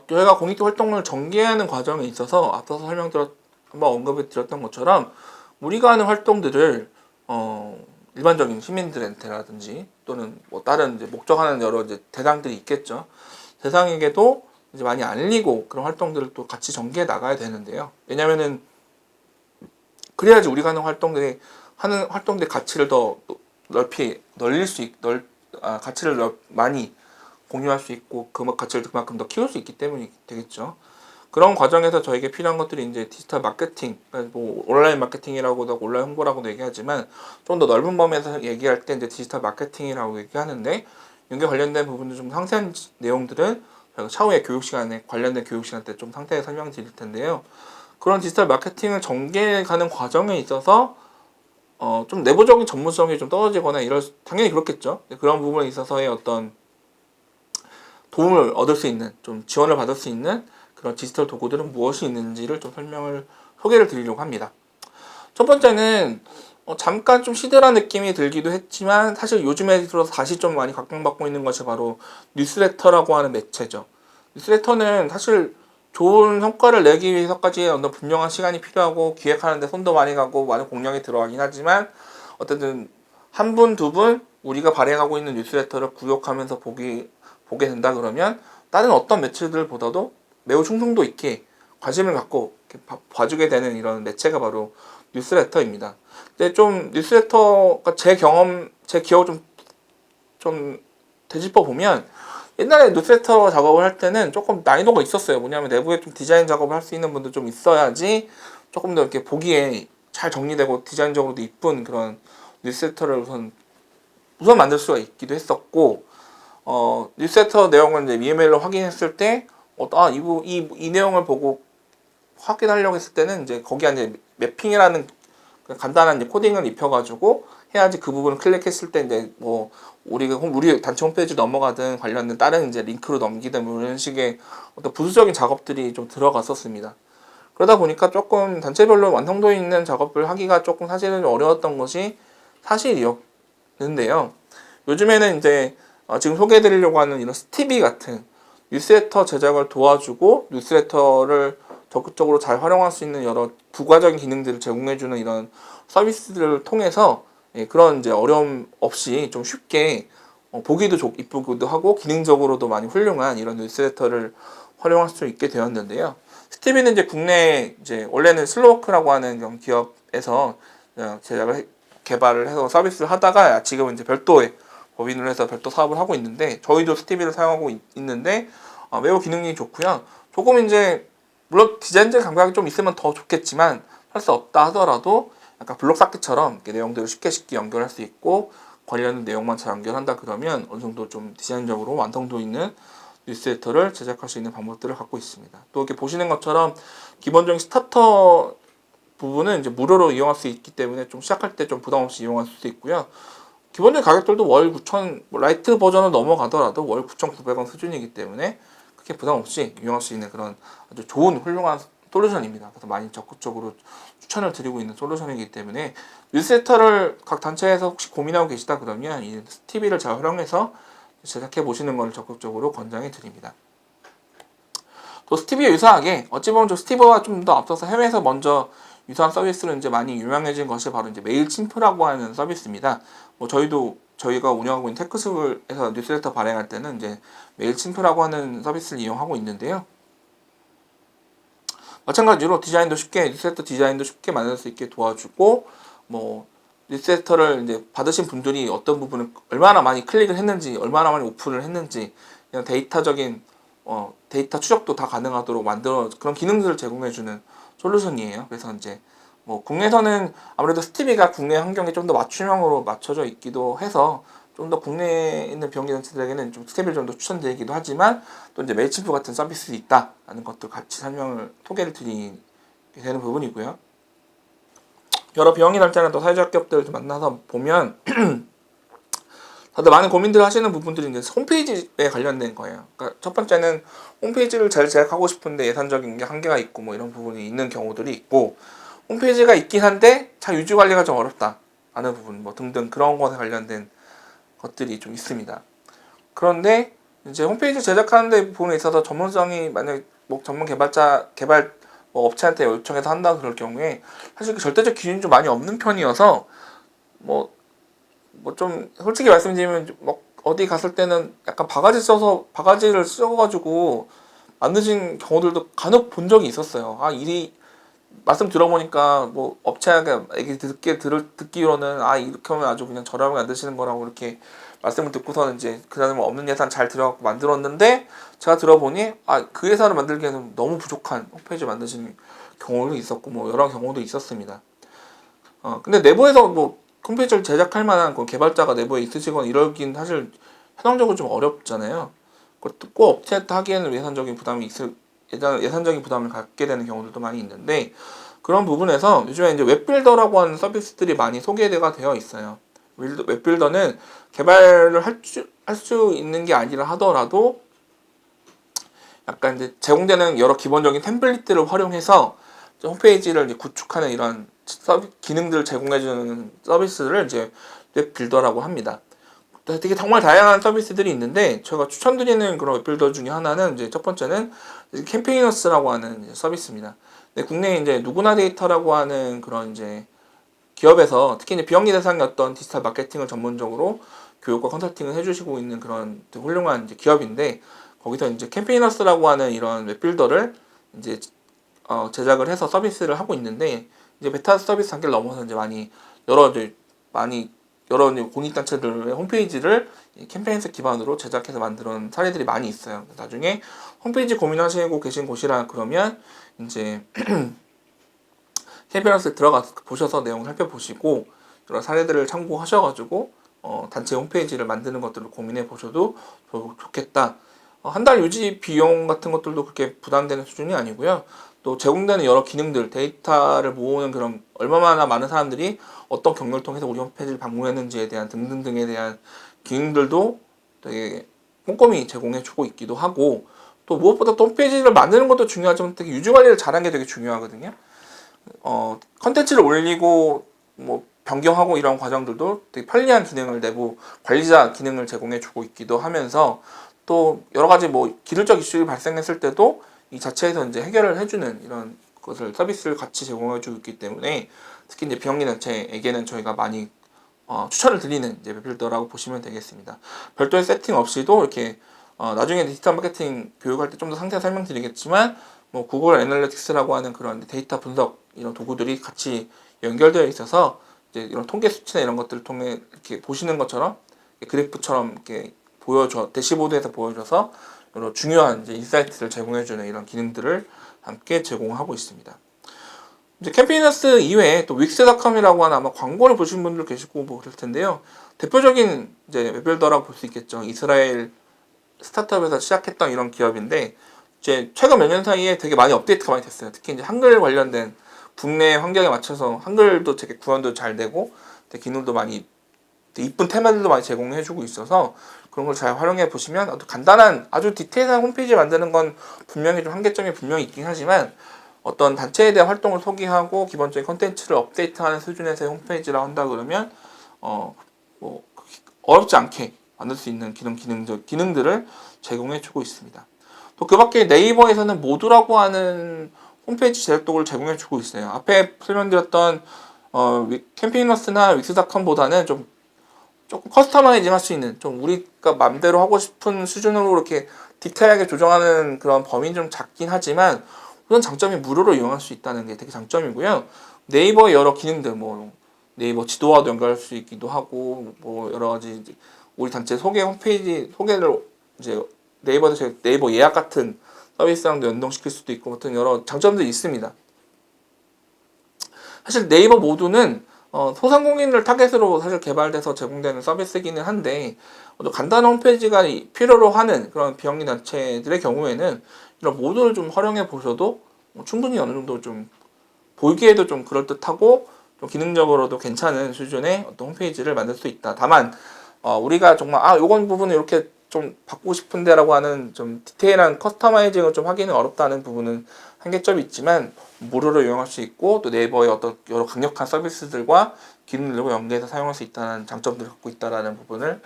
저희가 공익 활동을 전개하는 과정에 있어서 앞서서 한번 언급을 드렸던 것처럼 우리가 하는 활동들을 일반적인 시민들한테라든지 또는 뭐 다른 이제 목적하는 여러 이제 대상들이 있겠죠. 대상에게도 이제 많이 알리고 그런 활동들을 또 같이 전개해 나가야 되는데요. 왜냐면은 그래야지 우리가 하는 활동들의 가치를 더 넓히 널릴 수 가치를 많이 공유할 수 있고 그 가치를 그만큼 더 키울 수 있기 때문이 되겠죠. 그런 과정에서 저에게 필요한 것들이 이제 디지털 마케팅, 뭐 온라인 마케팅이라고도 온라인 홍보라고도 얘기하지만 좀 더 넓은 범위에서 얘기할 때 이제 디지털 마케팅이라고 얘기하는데 여기 관련된 부분들 좀 상세한 내용들은 저희가 차후에 관련된 교육 시간 때 좀 상세히 설명드릴 텐데요. 그런 디지털 마케팅을 전개하는 과정에 있어서 좀 내부적인 전문성이 좀 떨어지거나 당연히 그렇겠죠. 그런 부분에 있어서의 어떤 도움을 얻을 수 있는, 좀 지원을 받을 수 있는 그런 디지털 도구들은 무엇이 있는지를 좀 소개를 드리려고 합니다. 첫 번째는 잠깐 좀 시대란 느낌이 들기도 했지만 사실 요즘에 들어서 다시 좀 많이 각광받고 있는 것이 바로 뉴스레터라고 하는 매체죠. 뉴스레터는 사실 좋은 성과를 내기 위해서까지 어떤 분명한 시간이 필요하고 기획하는데 손도 많이 가고 많은 공력이 들어가긴 하지만 어쨌든 한 분, 두 분 우리가 발행하고 있는 뉴스레터를 구독하면서 보게 된다 그러면 다른 어떤 매체들보다도 매우 충성도 있게 관심을 갖고 봐주게 되는 이런 매체가 바로 뉴스레터입니다. 근데 좀 뉴스레터가 제 기억을 좀 되짚어 보면 옛날에 뉴스레터 작업을 할 때는 조금 난이도가 있었어요. 뭐냐면 내부에 좀 디자인 작업을 할 수 있는 분도 좀 있어야지 조금 더 이렇게 보기에 잘 정리되고 디자인적으로도 이쁜 그런 뉴스레터를 우선 만들 수가 있기도 했었고, 뉴스레터 내용을 이제 EML로 확인했을 때, 이 내용을 보고 확인하려고 했을 때는 이제 거기에 이제 매핑이라는 간단한 이제 코딩을 입혀가지고 해야지 그 부분을 클릭했을 때 이제 뭐 우리 단체 홈페이지 넘어가든 관련된 다른 이제 링크로 넘기든 뭐 이런 식의 어떤 부수적인 작업들이 좀 들어갔었습니다. 그러다 보니까 조금 단체별로 완성도 있는 작업을 하기가 조금 사실은 어려웠던 것이 사실이었는데요. 요즘에는 이제 지금 소개해드리려고 하는 이런 스티비 같은 뉴스레터 제작을 도와주고 뉴스레터를 적극적으로 잘 활용할 수 있는 여러 부가적인 기능들을 제공해주는 이런 서비스들을 통해서 그런 이제 어려움 없이 좀 쉽게 보기도 이쁘기도 하고 기능적으로도 많이 훌륭한 이런 뉴스레터를 활용할 수 있게 되었는데요. 스티비는 이제 국내 이제 원래는 슬로워크라고 하는 기업에서 개발을 해서 서비스를 하다가 지금은 이제 별도의 법인을 해서 별도 사업을 하고 있는데 저희도 스티비를 사용하고 있는데 매우 기능이 좋고요. 조금 이제 물론 디자인적 감각이 좀 있으면 더 좋겠지만 할 수 없다 하더라도 약간 블록 쌓기처럼 이렇게 내용들을 쉽게 연결할 수 있고 관련된 내용만 잘 연결한다 그러면 어느 정도 좀 디자인적으로 완성도 있는 뉴스레터를 제작할 수 있는 방법들을 갖고 있습니다. 또 이렇게 보시는 것처럼 기본적인 스타터 부분은 이제 무료로 이용할 수 있기 때문에 좀 시작할 때 좀 부담 없이 이용할 수 있고요. 기본적인 가격들도 월 9,000, 라이트 버전을 넘어가더라도 월 9,900원 수준이기 때문에 크게 부담 없이 이용할 수 있는 그런 아주 좋은 훌륭한 솔루션입니다. 그래서 많이 적극적으로 추천을 드리고 있는 솔루션이기 때문에 뉴스레터를 각 단체에서 혹시 고민하고 계시다 그러면 이 스티비를 잘 활용해서 제작해 보시는 것을 적극적으로 권장해 드립니다. 또 스티비와 유사하게 어찌 보면 스티브와 좀 더 앞서서 해외에서 먼저 유사한 서비스로 이제 많이 유명해진 것이 바로 이제 메일침프라고 하는 서비스입니다. 뭐 저희가 운영하고 있는 테크스쿨에서 뉴스레터 발행할 때는 이제 메일침프라고 하는 서비스를 이용하고 있는데요. 마찬가지로 뉴스레터 디자인도 쉽게 만들 수 있게 도와주고 뭐 뉴스레터를 이제 받으신 분들이 어떤 부분을 얼마나 많이 클릭을 했는지, 얼마나 많이 오픈을 했는지 이런 데이터 추적도 다 가능하도록 그런 기능들을 제공해주는 솔루션이에요. 그래서 이제 뭐 국내에서는 아무래도 스티비가 국내 환경에 좀 더 맞춤형으로 맞춰져 있기도 해서 좀 더 국내에 있는 비영리단체들에게는 좀 스티비를 좀 더 추천드리기도 하지만 또 이제 메일침프 같은 서비스가 있다라는 것도 같이 소개를 드리게 되는 부분이고요. 여러 비영리단체나 또 사회적 기업들을 만나서 보면 다들 많은 고민들을 하시는 부분들이 이제 홈페이지에 관련된 거예요. 그러니까 첫 번째는 홈페이지를 잘 제작하고 싶은데 예산적인 게 한계가 있고 뭐 이런 부분이 있는 경우들이 있고 홈페이지가 있긴 한데 잘 유지 관리가 좀 어렵다 하는 부분 뭐 등등 그런 것에 관련된 것들이 좀 있습니다. 그런데 이제 홈페이지 제작하는 데 부분에 있어서 전문성이 만약 뭐 전문 개발 뭐 업체한테 요청해서 한다 그럴 경우에 사실 그 절대적 기준이 좀 많이 없는 편이어서 뭐 좀 솔직히 말씀드리면 뭐 어디 갔을 때는 약간 바가지를 써가지고 만드신 경우들도 간혹 본 적이 있었어요. 아 일이 말씀 들어보니까 뭐 업체가 얘기 듣기로는 아 이렇게 하면 아주 그냥 저렴하게 만드시는 거라고 이렇게 말씀을 듣고서는 이제 그다음에 뭐 없는 예산 잘 들여갖고 만들었는데 제가 들어보니 아 그 예산을 만들기에는 너무 부족한 홈페이지 만드시는 경우도 있었고 뭐 여러 경우도 있었습니다. 근데 내부에서 뭐 홈페이지를 제작할 만한 그 개발자가 내부에 있으시거나 이러긴 사실 현황적으로 좀 어렵잖아요. 그것도 꼭 업체한테 하기에는 예산적인 부담을 갖게 되는 경우들도 많이 있는데 그런 부분에서 요즘에 이제 웹빌더라고 하는 서비스들이 많이 소개가 되어 있어요. 웹빌더는 개발을 할 수 있는 게 아니라 하더라도 약간 이제 제공되는 여러 기본적인 템플릿들을 활용해서 홈페이지를 이제 구축하는 이런 기능들을 제공해주는 서비스를 이제 웹빌더라고 합니다. 되게 정말 다양한 서비스들이 있는데 제가 추천드리는 그런 웹빌더 중에 하나는 이제 첫 번째는 캠페이너스라고 하는 서비스입니다. 국내에 이제 누구나 데이터라고 하는 그런 이제 기업에서 특히 이제 비영리 대상의 어떤 디지털 마케팅을 전문적으로 교육과 컨설팅을 해주시고 있는 그런 훌륭한 이제 기업인데 거기서 이제 캠페이너스라고 하는 이런 웹빌더를 이제 제작을 해서 서비스를 하고 있는데 이제 베타 서비스 단계를 넘어서 이제 많이 여러 공익단체들의 홈페이지를 캠페인스 기반으로 제작해서 만드는 사례들이 많이 있어요. 나중에 홈페이지 고민하시고 계신 곳이라 그러면 이제 캠페인스 들어가 보셔서 내용 살펴보시고 여러 사례들을 참고하셔가지고 단체 홈페이지를 만드는 것들을 고민해 보셔도 좋겠다. 한 달 유지 비용 같은 것들도 그렇게 부담되는 수준이 아니고요. 또 제공되는 여러 기능들, 데이터를 모으는 그런 얼마나 많은 사람들이 어떤 경로를 통해서 우리 홈페이지를 방문했는지에 대한 등등등에 대한 기능들도 되게 꼼꼼히 제공해주고 있기도 하고 또 무엇보다 또 홈페이지를 만드는 것도 중요하지만 되게 유지 관리를 잘하는 게 되게 중요하거든요. 컨텐츠를 올리고 뭐 변경하고 이런 과정들도 되게 편리한 기능을 내부 관리자 기능을 제공해주고 있기도 하면서 또 여러 가지 뭐 기술적 이슈가 발생했을 때도 이 자체에서 이제 해결을 해주는 이런 것을 서비스를 같이 제공해주고 있기 때문에 특히 이제 비영리 단체에게는 저희가 많이 추천을 드리는 이제 웹빌더라고 보시면 되겠습니다. 별도의 세팅 없이도 이렇게 나중에 디지털 마케팅 교육할 때 좀 더 상세히 설명드리겠지만 뭐 구글 애널리틱스라고 하는 그런 데이터 분석 이런 도구들이 같이 연결되어 있어서 이제 이런 통계 수치나 이런 것들을 통해 이렇게 보시는 것처럼 그래프처럼 이렇게 대시보드에서 보여줘서 여러 중요한 이제 인사이트를 제공해주는 이런 기능들을 함께 제공하고 있습니다. 이제 캠페이너스 이외에 또 윅스닷컴이라고 하는 아마 광고를 보신 분들 계시고 뭐 그럴 텐데요. 대표적인 이제 웹빌더라고 볼 수 있겠죠. 이스라엘 스타트업에서 시작했던 이런 기업인데 이제 최근 몇 년 사이에 되게 많이 업데이트가 많이 됐어요. 특히 이제 한글 관련된 국내 환경에 맞춰서 한글도 되게 구현도 잘 되고 되게 기능도 많이 이쁜 테마들도 많이 제공해주고 있어서 그런 걸 잘 활용해 보시면 아주 간단한 아주 디테일한 홈페이지 만드는 건 분명히 좀 한계점이 분명히 있긴 하지만 어떤 단체에 대한 활동을 소개하고 기본적인 컨텐츠를 업데이트하는 수준에서의 홈페이지라 한다 그러면 뭐 어렵지 않게 만들 수 있는 기능들을 제공해주고 있습니다. 또 그 밖에 네이버에서는 모두라고 하는 홈페이지 제작 도구를 제공해주고 있어요. 앞에 설명드렸던 캠페이너스나 윅스닷컴보다는 좀 조금 커스터마이징 할 수 있는 좀 우리가 맘대로 하고 싶은 수준으로 이렇게 디테일하게 조정하는 그런 범위는 좀 작긴 하지만 우선 장점이 무료로 이용할 수 있다는 게 되게 장점이고요. 네이버의 여러 기능들 뭐 네이버 지도와도 연결할 수 있기도 하고 뭐 여러 가지 우리 단체 소개 홈페이지 소개를 이제 네이버 예약 같은 서비스랑도 연동시킬 수도 있고 같은 여러 장점들이 있습니다. 사실 네이버 모두는 소상공인을 타겟으로 사실 개발돼서 제공되는 서비스이기는 한데 간단한 홈페이지가 필요로 하는 그런 비영리 단체들의 경우에는 이런 모두를 좀 활용해 보셔도 충분히 어느 정도 좀 보기에도 좀 그럴듯하고 좀 기능적으로도 괜찮은 수준의 어떤 홈페이지를 만들 수 있다. 다만 우리가 정말 요건 부분을 이렇게 좀 바꾸고 싶은데라고 하는 좀 디테일한 커스터마이징을 좀 하기는 어렵다는 부분은 한계점이 있지만 무료로 이용할 수 있고 또 네이버의 어떤 여러 강력한 서비스들과 기능들과 연계해서 사용할 수 있다는 장점들을 갖고 있다라는 부분을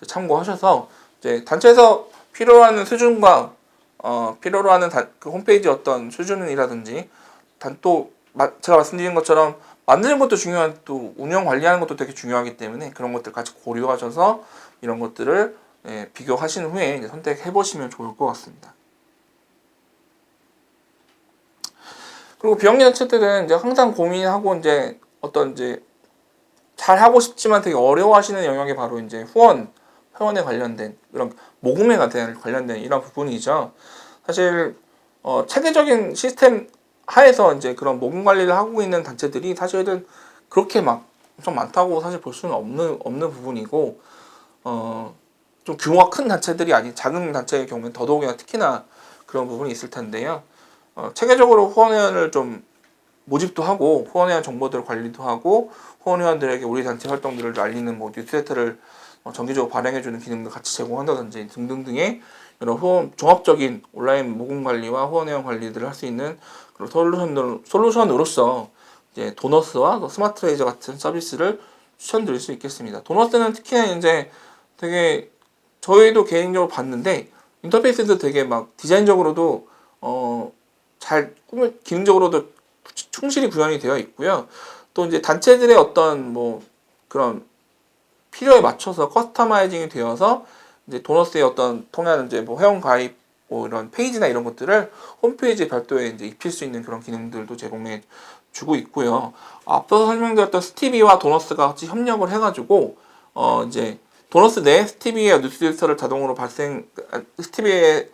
참고하셔서 이제 단체에서 필요로 하는 수준과 필요로 하는 그 홈페이지 어떤 수준이라든지 또 제가 말씀드린 것처럼 만드는 것도 중요한 또 운영 관리하는 것도 되게 중요하기 때문에 그런 것들 같이 고려하셔서 이런 것들을 비교하신 후에 이제 선택해 보시면 좋을 것 같습니다. 그리고 비영리 단체들은 이제 항상 고민하고 이제 어떤 이제 잘 하고 싶지만 되게 어려워하시는 영역이 바로 이제 회원에 관련된 이런 모금에 관련된 이런 부분이죠. 사실 체계적인 시스템 하에서 이제 그런 모금 관리를 하고 있는 단체들이 사실은 그렇게 막 엄청 많다고 사실 볼 수는 없는 부분이고 좀 규모가 큰 단체들이 아닌 작은 단체의 경우는 더더욱이나 특히나 그런 부분이 있을 텐데요. 체계적으로 후원회원을 좀 모집도 하고 후원회원 정보들 관리도 하고 후원회원들에게 우리 단체 활동들을 알리는 뭐 뉴스레터를 정기적으로 발행해주는 기능도 같이 제공한다든지 등등등의 이런 종합적인 온라인 모금 관리와 후원회원 관리들을 할 수 있는 그런 솔루션으로서 이제 도너스와 스마트 레이저 같은 서비스를 추천드릴 수 있겠습니다. 도너스는 특히나 이제 되게 저희도 개인적으로 봤는데 인터페이스도 되게 막 디자인적으로도 잘 기능적으로도 충실히 구현이 되어 있고요. 또 이제 단체들의 어떤 뭐 그런 필요에 맞춰서 커스터마이징이 되어서 이제 도너스의 어떤 통한 이제 뭐 회원 가입 뭐 이런 페이지나 이런 것들을 홈페이지 별도에 이제 입힐 수 있는 그런 기능들도 제공해 주고 있고요. 앞서서 설명드렸던 스티비와 도너스가 같이 협력을 해가지고 이제 도너스 내 스티비의 뉴스레터를 자동으로 스티비의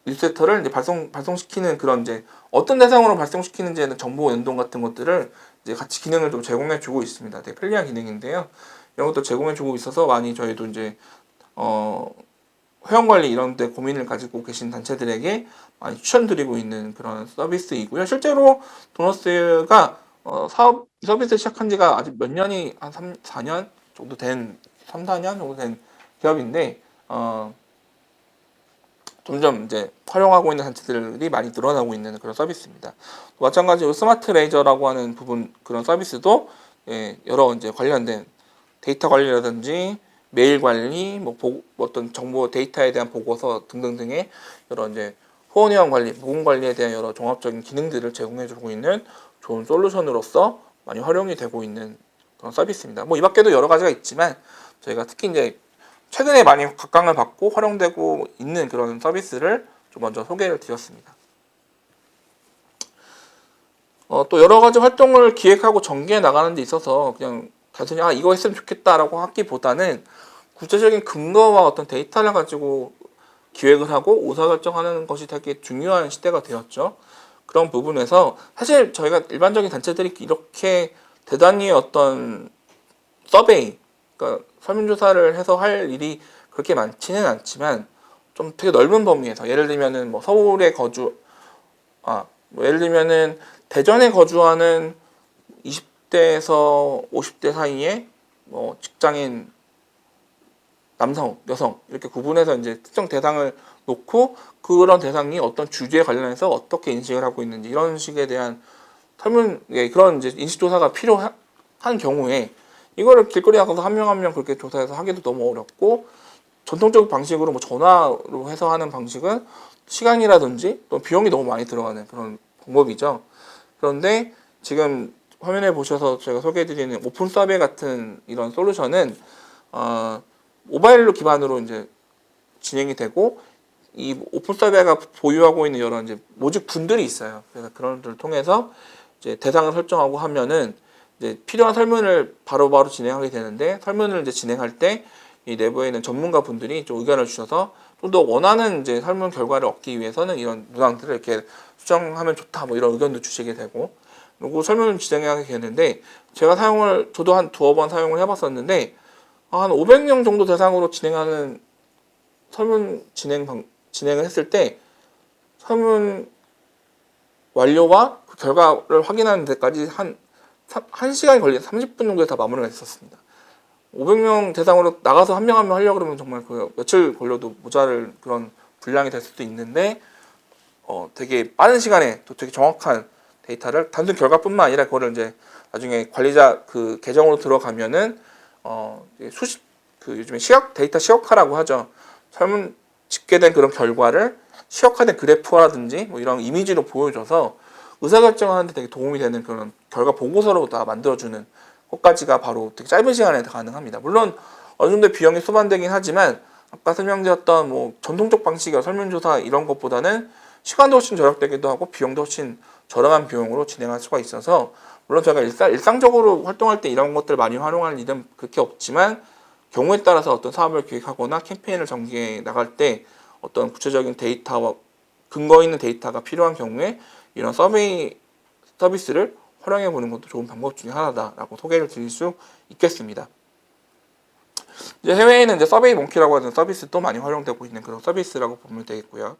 뉴스레터를 이제 발송시키는 그런 이제 어떤 대상으로 발송시키는지에는 정보 연동 같은 것들을 이제 같이 기능을 좀 제공해 주고 있습니다. 되게 편리한 기능인데요. 이런 것도 제공해 주고 있어서 많이 저희도 이제 회원 관리 이런 데 고민을 가지고 계신 단체들에게 많이 추천드리고 있는 그런 서비스이고요. 실제로 도너스가 이 서비스 시작한 지가 아직 몇 년이 한 4년 정도 된 4년 정도 된 기업인데 점점 이제 활용하고 있는 단체들이 많이 늘어나고 있는 그런 서비스입니다. 마찬가지로 스마트 레이저라고 하는 부분 그런 서비스도 여러 이제 관련된 데이터 관리라든지 메일 관리, 어떤 정보 데이터에 대한 보고서 등등등의 여러 이제 후원회원 관리, 모금 관리에 대한 여러 종합적인 기능들을 제공해주고 있는 좋은 솔루션으로서 많이 활용이 되고 있는 그런 서비스입니다. 뭐 이 밖에도 여러 가지가 있지만 저희가 특히 이제 최근에 많이 각광을 받고 활용되고 있는 그런 서비스를 좀 먼저 소개를 드렸습니다. 또 여러 가지 활동을 기획하고 전개해 나가는 데 있어서 그냥 단순히 이거 했으면 좋겠다라고 하기보다는 구체적인 근거와 어떤 데이터를 가지고 기획을 하고 의사결정하는 것이 되게 중요한 시대가 되었죠. 그런 부분에서 사실 저희가 일반적인 단체들이 이렇게 대단히 어떤 서베이, 그러니까 설문조사를 해서 할 일이 그렇게 많지는 않지만 좀 되게 넓은 범위에서 예를 들면은 뭐 서울에 뭐 예를 들면은 대전에 거주하는 20대에서 50대 사이에 뭐 직장인 남성, 여성 이렇게 구분해서 이제 특정 대상을 놓고 그런 대상이 어떤 주제에 관련해서 어떻게 인식을 하고 있는지 이런 식에 대한 그런 이제 인식조사가 필요한 경우에 이거를 길거리 나가서 한 명 한 명 그렇게 조사해서 하기도 너무 어렵고 전통적 방식으로 뭐 전화로 해서 하는 방식은 시간이라든지 또 비용이 너무 많이 들어가는 그런 방법이죠. 그런데 지금 화면에 보셔서 제가 소개해드리는 오픈 서베이 같은 이런 솔루션은 모바일로 기반으로 이제 진행이 되고 이 오픈 서베이가 보유하고 있는 여러 이제 모집 분들이 있어요. 그래서 그런 것들을 통해서 이제 대상을 설정하고 하면은 이제 필요한 설문을 바로바로 진행하게 되는데 설문을 이제 진행할 때 이 내부에 있는 전문가 분들이 좀 의견을 주셔서 좀 더 원하는 이제 설문 결과를 얻기 위해서는 이런 문항들을 이렇게 수정하면 좋다 뭐 이런 의견도 주시게 되고 그리고 설문을 진행하게 되는데 저도 한 두어 번 사용을 해봤었는데 한 500명 정도 대상으로 진행하는 설문 진행을 했을 때 설문 완료와 그 결과를 확인하는 데까지 한 1시간이 걸려서 30분 정도에 다 마무리가 됐었습니다. 500명 대상으로 나가서 한 명 한 명 하려고 그러면 정말 그 며칠 걸려도 모자랄 그런 분량이 될 수도 있는데 되게 빠른 시간에 또 되게 정확한 데이터를 단순 결과뿐만 아니라 그거를 이제 나중에 관리자 그 계정으로 들어가면은 요즘에 데이터 시각화라고 하죠. 설문 집계된 그런 결과를 시각화된 그래프라든지 뭐 이런 이미지로 보여줘서 의사결정하는 데 되게 도움이 되는 그런 결과 보고서로 다 만들어주는 것까지가 바로 되게 짧은 시간에 다 가능합니다. 물론 어느 정도 비용이 소반되긴 하지만 아까 설명드렸던 뭐 전통적 방식의 설문조사 이런 것보다는 시간도 훨씬 절약되기도 하고 비용도 훨씬 저렴한 비용으로 진행할 수가 있어서 물론 저희가 일상적으로 활동할 때 이런 것들 많이 활용할 일은 그렇게 없지만 경우에 따라서 어떤 사업을 기획하거나 캠페인을 전개해 나갈 때 어떤 구체적인 데이터와 근거 있는 데이터가 필요한 경우에 이런 서베이 서비스를 활용해 보는 것도 좋은 방법 중에 하나다라고 소개를 드릴 수 있겠습니다. 이제 해외에는 이제 서베이 몽키라고 하는 서비스도 많이 활용되고 있는 그런 서비스라고 보면 되겠고요.